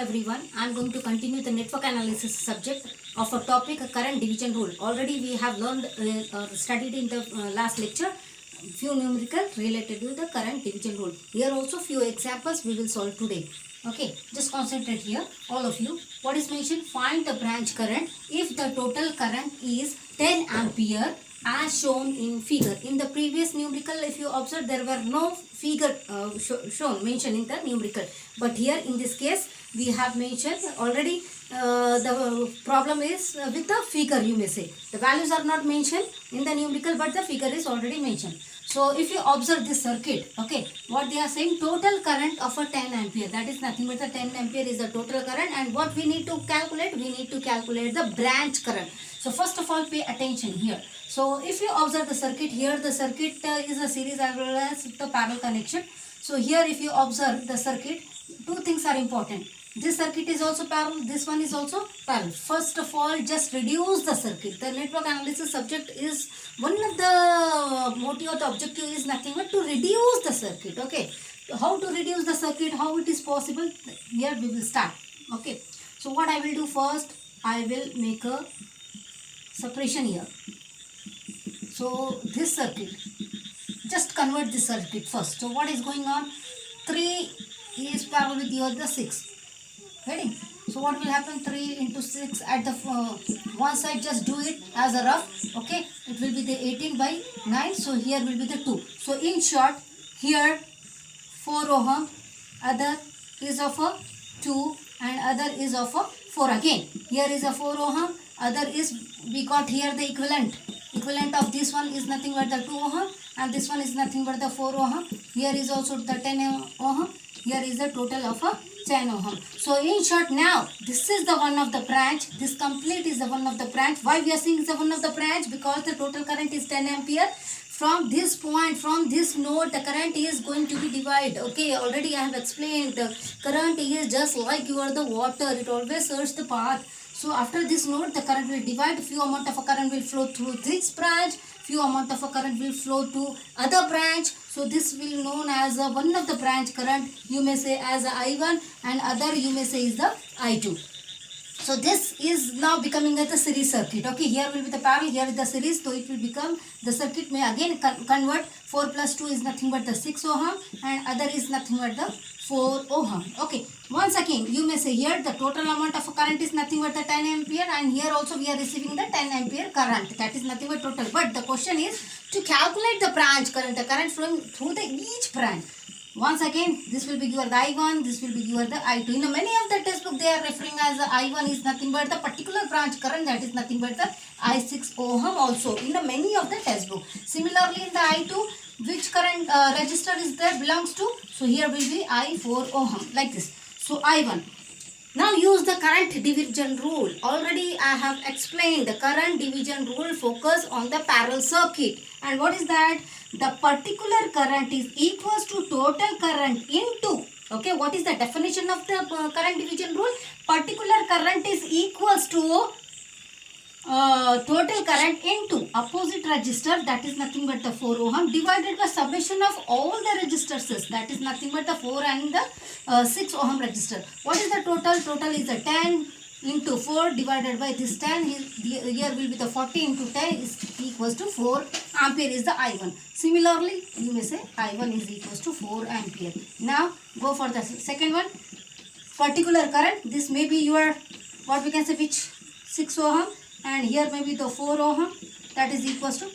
everyone. I am going to continue the network analysis subject of a topic current division rule. Already we have learned or studied in the last lecture few numerical related to the current division rule. Here also few examples we will solve today. Okay, just concentrate here all of you. What is mentioned? Find the branch current if the total current is 10 ampere as shown in figure. In the previous numerical, if you observe, there were no figure shown mentioned in the numerical, but here in this case we have mentioned already. The problem is with the figure, you may say the values are not mentioned in the numerical, but the figure is already mentioned. So if you observe this circuit, okay, what they are saying, total current of a 10 ampere, that is nothing but the 10 ampere is the total current, and what we need to calculate, we need to calculate the branch current. So first of all, pay attention here. So if you observe the circuit, here the circuit is a series as well as the parallel connection. So here if you observe the circuit, two things are important. This circuit is also parallel, this one is also parallel. First of all, just reduce the circuit. The network analysis subject is one of the motive or the objective is nothing but to reduce the circuit. Okay, how to reduce the circuit, how it is possible, here we will start. Okay, so what I will do first, I will make a separation here. So this circuit, just convert this circuit first. So what is going on? 3 is parallel with the other 6. Ready? So what will happen? 3 into 6 at the one side, just do it as a rough. Okay, it will be the 18 by 9. So here will be the 2. So in short, here 4 ohm, other is of a 2 and other is of a 4 again. Here is a 4 ohm, other is, we got here the equivalent of this one is nothing but the 2 ohm, and this one is nothing but the 4 ohm. Here is also the 10 ohm. Here is the total of a 10 ohm. So in short, now this is the one of the branch. This complete is the one of the branch. Why we are saying it's the one of the branch? Because the total current is 10 ampere. From this point, from this node, the current is going to be divided. Okay, already I have explained. The current is just like you are the water. It always searches the path. So after this node, the current will divide. Few amount of a current will flow through this branch. Few amount of a current will flow to other branch. So this will known as one of the branch current. You may say as a I1, and other you may say is the I2. So this is now becoming as the series circuit. Okay, here will be the parallel, here is the series. So it will become, the circuit may again convert. 4 plus 2 is nothing but the 6 ohm, and other is nothing but the 4 ohm. Okay, once again you may say here the total amount of current is nothing but the 10 ampere, and here also we are receiving the 10 ampere current. That is nothing but total. But the question is to calculate the branch current, the current flowing through the each branch. Once again, this will be your the I1, this will be your the I2. In many of the textbook, they are referring as the I1 is nothing but the particular branch current, that is nothing but the I6 ohm also in the many of the textbook. Similarly, in the I2, which current register is there belongs to? So here will be I4 ohm, like this. So I1. Now use the current division rule. Already I have explained the current division rule focus on the parallel circuit. And what is that? The particular current is equals to total current into, okay, what is the definition of the current division rule? Particular current is equals to total current into opposite resistor, that is nothing but the 4 ohm, divided by summation of all the resistors, that is nothing but the 4 and the 6 ohm resistor. What is the total? Total is the 10 into 4 divided by this 10. Here will be the 40 into 10 is equals to 4 ampere is the I1. Similarly, you may say I1 is equals to 4 ampere. Now go for the second one. Particular current, this may be your, what we can say, which 6 ohm, and here may be the 4 ohm, that is equals to,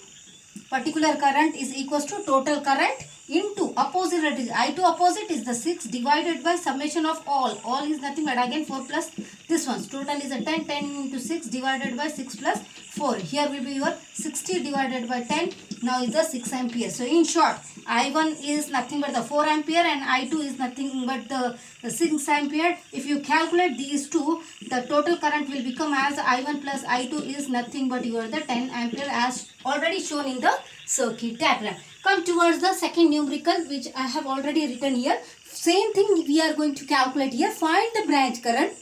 particular current is equals to total current into opposite, that is I2 opposite is the 6 divided by summation of all is nothing but again 4 plus this one. Total is a 10 into 6 divided by 6 plus 4. Here will be your 60 divided by 10, now is the 6 ampere. So in short, I1 is nothing but the 4 ampere and I2 is nothing but the 6 ampere. If you calculate these two, the total current will become as I1 plus I2 is nothing but your the 10 ampere as already shown in the circuit diagram. Come towards the second numerical, which I have already written here. Same thing we are going to calculate here. Find the branch current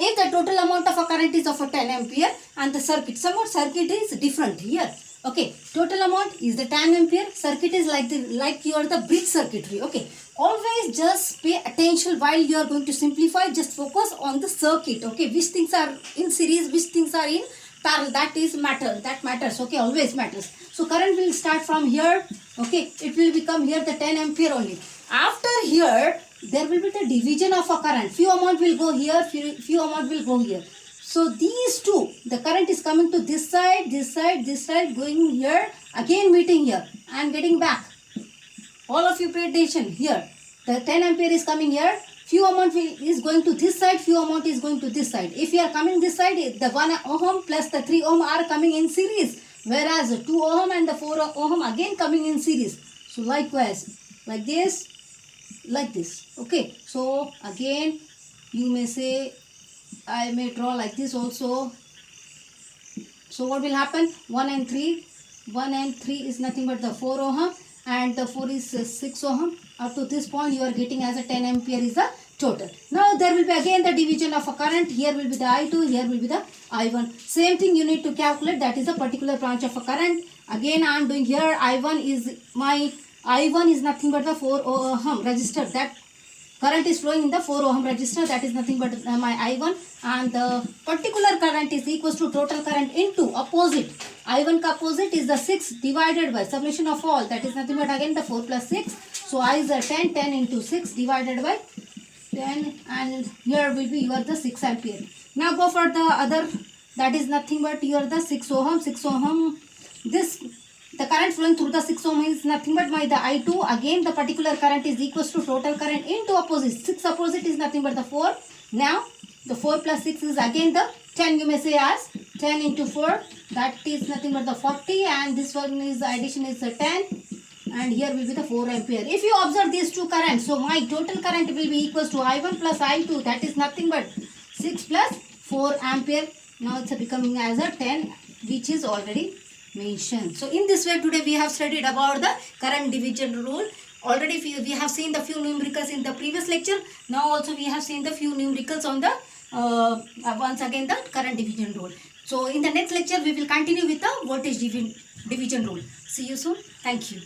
if the total amount of a current is of a 10 ampere and the circuit, somewhat circuit is different here. Okay, total amount is the 10 ampere. Circuit is like you are the bridge circuitry. Okay, always just pay attention while you are going to simplify. Just focus on the circuit. Okay, which things are in series, which things are in parallel. That matters. Okay, always matters. So current will start from here. Okay, it will become here the 10 ampere only. After here, there will be the division of a current. Few amount will go here, few amount will go here. So these two, the current is coming to this side, going here, again meeting here and getting back. All of you pay attention here. The 10 ampere is coming here. Few amount is going to this side, few amount is going to this side. If you are coming this side, the 1 ohm plus the 3 ohm are coming in series. Whereas the 2 ohm and the 4 ohm again coming in series. So likewise, like this, like this. Okay. So again, you may say, I may draw like this also. So what will happen? 1 and 3 is nothing but the 4 ohm and the 4 is 6 ohm. Up to this point you are getting as a 10 ampere is the total. Now there will be again the division of a current. Here will be the I2, here will be the I1. Same thing you need to calculate, that is a particular branch of a current. Again I am doing here, I1 is nothing but the 4 ohm resistor. That current is flowing in the 4 ohm resistor, that is nothing but my I1, and the particular current is equals to total current into opposite. I1 ka opposite is the 6 divided by summation of all, that is nothing but again the 4 plus 6. So I is a 10 into 6 divided by 10, and here will be your the 6 ampere. Now go for the other, that is nothing but your the 6 ohm. This the current flowing through the 6 ohm is nothing but the I2. Again the particular current is equals to total current into opposite. 6 opposite is nothing but the 4. Now the 4 plus 6 is again the 10, you may say as 10 into 4, that is nothing but the 40, and this one is the addition is the 10, and here will be the 4 ampere. If you observe these two currents, so my total current will be equals to I1 plus I2, that is nothing but 6 plus 4 ampere. Now it's becoming as a 10, which is already mentioned. So in this way today we have studied about the current division rule. Already we have seen the few numericals in the previous lecture. Now also we have seen the few numericals on the once again the current division rule. So in the next lecture we will continue with the voltage division rule. See you soon. Thank you.